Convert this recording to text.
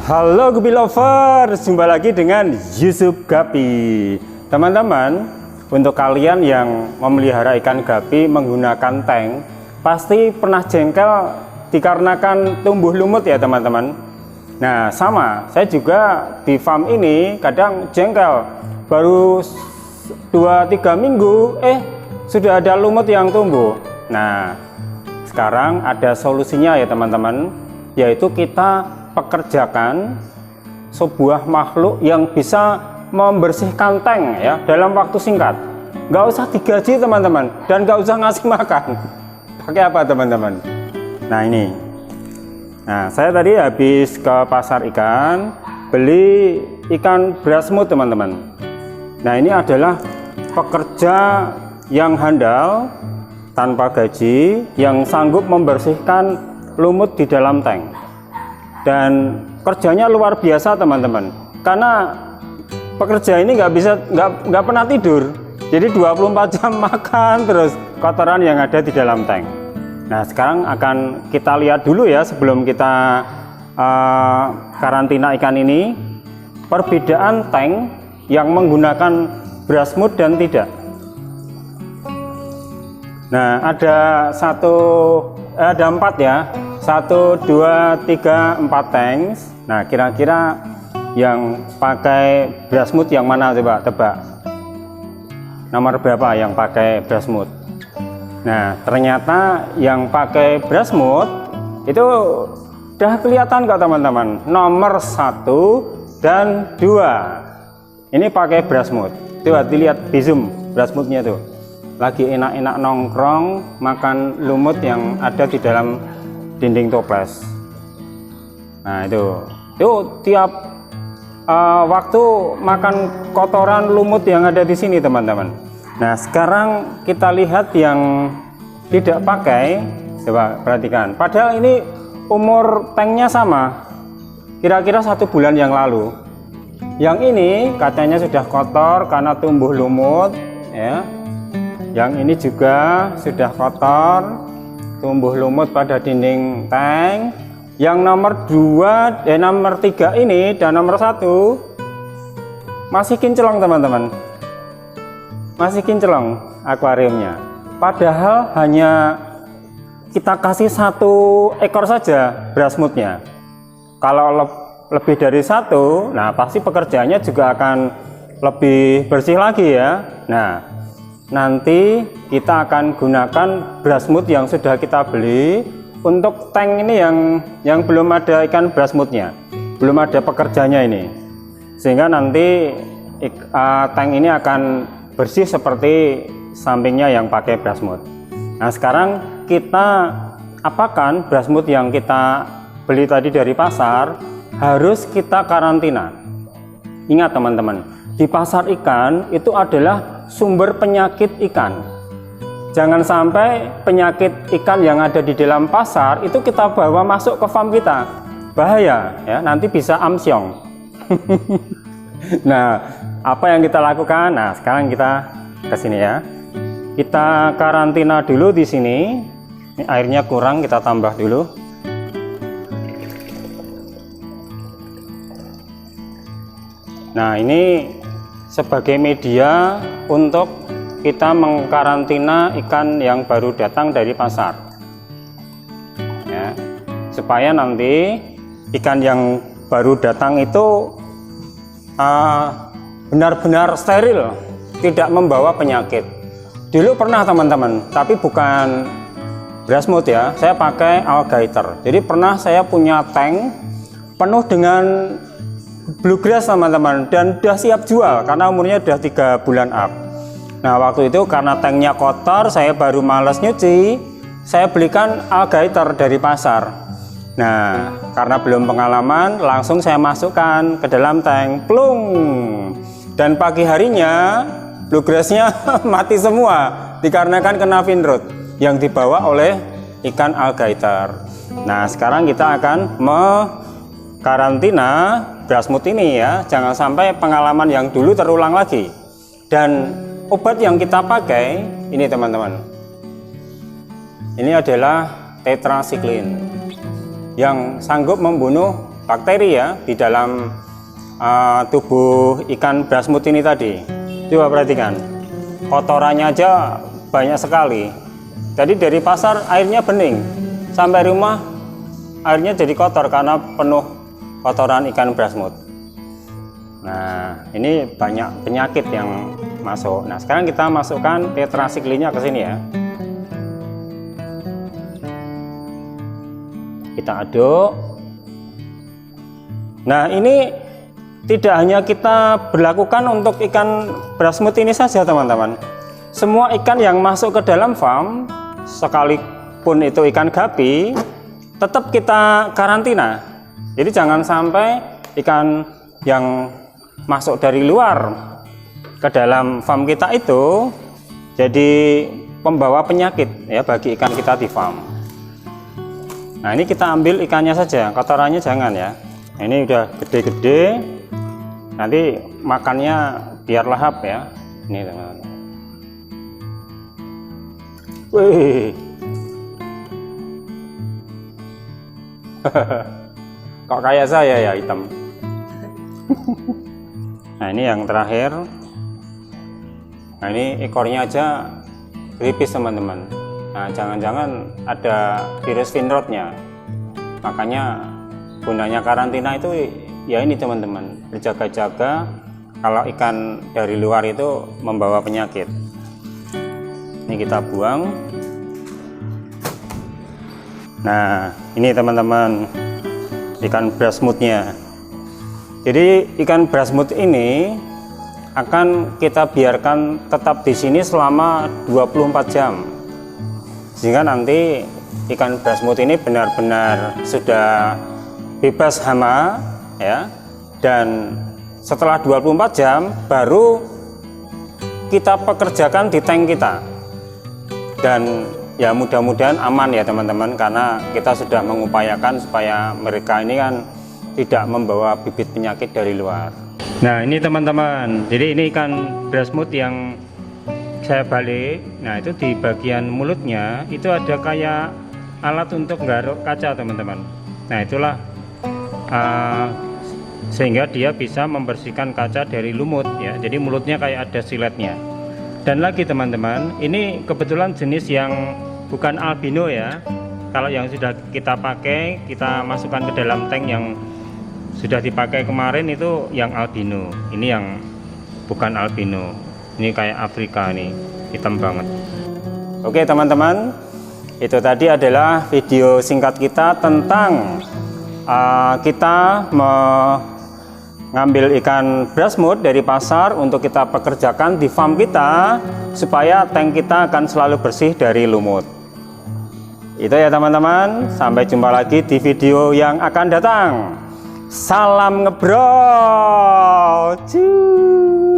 Halo Guppy Lovers, jumpa lagi dengan Yusuf Guppy. Teman-teman, untuk kalian yang memelihara ikan guppy menggunakan tank, pasti pernah jengkel dikarenakan tumbuh lumut ya teman-teman. Nah sama, saya juga di farm ini kadang jengkel, baru 2-3 minggu sudah ada lumut yang tumbuh. Nah sekarang ada solusinya ya teman-teman, yaitu kita pekerjakan sebuah makhluk yang bisa membersihkan tank ya dalam waktu singkat. Nggak usah digaji teman-teman, dan nggak usah ngasih makan. Pakai apa teman-teman? Nah ini, nah saya tadi habis ke pasar ikan beli ikan brasmut teman-teman. Nah ini adalah pekerja yang handal tanpa gaji, yang sanggup membersihkan lumut di dalam tank. Dan kerjanya luar biasa teman-teman, karena pekerja ini nggak pernah tidur, jadi 24 jam makan terus kotoran yang ada di dalam tank. Nah sekarang akan kita lihat dulu ya, sebelum kita karantina ikan ini, perbedaan tank yang menggunakan brasmut dan tidak. Nah ada 4 ya, 1, 2, 3, 4 tank. Nah kira-kira yang pakai brasmut yang mana, coba tebak nomor berapa yang pakai brasmut. Nah ternyata yang pakai brasmut itu udah kelihatan kok teman-teman, nomor 1 dan 2 ini pakai brasmut. Coba dilihat di zoom brasmutnya tuh, lagi enak-enak nongkrong makan lumut yang ada di dalam dinding toples. Nah itu tiap waktu makan kotoran lumut yang ada di sini teman-teman. Nah sekarang kita lihat yang tidak pakai, coba perhatikan, padahal ini umur tanknya sama, kira-kira 1 bulan yang lalu. Yang ini katanya sudah kotor karena tumbuh lumut ya. Yang ini juga sudah kotor, tumbuh lumut pada dinding tank. Yang nomor 3 ini dan nomor 1 masih kinclong teman-teman, masih kinclong akuariumnya, padahal hanya kita kasih 1 ekor saja brasmutnya. Kalau lebih dari 1, nah pasti pekerjaannya juga akan lebih bersih lagi ya. Nah nanti kita akan gunakan brasmut yang sudah kita beli untuk tank ini yang belum ada ikan brasmutnya, belum ada pekerjanya ini, sehingga nanti tank ini akan bersih seperti sampingnya yang pakai brasmut. Nah sekarang kita apakan brasmut yang kita beli tadi dari pasar, harus kita karantina. Ingat teman-teman, di pasar ikan itu adalah sumber penyakit ikan. Jangan sampai penyakit ikan yang ada di dalam pasar itu kita bawa masuk ke farm kita, bahaya ya, nanti bisa amsyong. Nah apa yang kita lakukan? Nah sekarang kita ke sini ya, kita karantina dulu di sini. Ini airnya kurang, kita tambah dulu. Nah ini sebagai media untuk kita mengkarantina ikan yang baru datang dari pasar ya, supaya nanti ikan yang baru datang itu benar-benar steril, tidak membawa penyakit. Dulu pernah teman-teman, tapi bukan brasmut ya, saya pakai alligator. Jadi pernah saya punya tank penuh dengan bluegrass teman-teman, dan udah siap jual karena umurnya udah 3 bulan up. Nah waktu itu karena tanknya kotor, saya baru males nyuci, saya belikan alligator dari pasar. Nah karena belum pengalaman, langsung saya masukkan ke dalam tank, plung, dan pagi harinya bluegrassnya mati semua dikarenakan kena fin rot yang dibawa oleh ikan alligator. Nah sekarang kita akan karantina Brasmut ini ya, jangan sampai pengalaman yang dulu terulang lagi. Dan obat yang kita pakai ini teman-teman, ini adalah tetrasiklin yang sanggup membunuh bakteri ya di dalam tubuh ikan Brasmut ini tadi. Coba perhatikan, kotorannya aja banyak sekali. Jadi dari pasar airnya bening, sampai rumah airnya jadi kotor karena penuh kotoran ikan Brasmut. Nah, ini banyak penyakit yang masuk. Nah, sekarang kita masukkan tetrasiklinnya ke sini ya. Kita aduk. Nah, ini tidak hanya kita berlakukan untuk ikan Brasmut ini saja teman-teman. Semua ikan yang masuk ke dalam farm, sekalipun itu ikan gapi, tetap kita karantina. Jadi jangan sampai ikan yang masuk dari luar ke dalam farm kita itu jadi pembawa penyakit ya bagi ikan kita di farm. Nah, ini kita ambil ikannya saja, kotorannya jangan ya. Nah, ini udah gede-gede, nanti makannya biar lahap ya. Ini teman-teman. Wih. Kok kayak saya ya hitam. Nah, ini yang terakhir. Nah, ini ekornya aja keripis teman-teman. Nah, jangan-jangan ada virus finrotnya. Makanya gunanya karantina itu ya ini teman-teman, berjaga-jaga kalau ikan dari luar itu membawa penyakit. Ini kita buang. Nah, ini teman-teman ikan Brasmutnya. Jadi ikan Brasmut ini akan kita biarkan tetap di sini selama 24 jam. Sehingga nanti ikan Brasmut ini benar-benar sudah bebas hama ya. Dan setelah 24 jam baru kita pekerjakan di tank kita. Dan ya mudah-mudahan aman ya teman-teman, karena kita sudah mengupayakan supaya mereka ini kan tidak membawa bibit penyakit dari luar. Nah, ini teman-teman, jadi ini ikan Brasmut yang saya balik. Nah, itu di bagian mulutnya itu ada kayak alat untuk nggaruk kaca teman-teman. Nah, itulah sehingga dia bisa membersihkan kaca dari lumut ya. Jadi mulutnya kayak ada siletnya. Dan lagi teman-teman, ini kebetulan jenis yang bukan albino ya. Kalau yang sudah kita pakai, kita masukkan ke dalam tank yang sudah dipakai kemarin itu yang albino. Ini yang bukan albino. Ini kayak Afrika nih, hitam banget. Oke teman-teman, itu tadi adalah video singkat kita tentang kita mengambil ikan Brasmut dari pasar untuk kita pekerjakan di farm kita supaya tank kita akan selalu bersih dari lumut. Itu ya teman-teman, sampai jumpa lagi di video yang akan datang. Salam ngebrol. Cuy.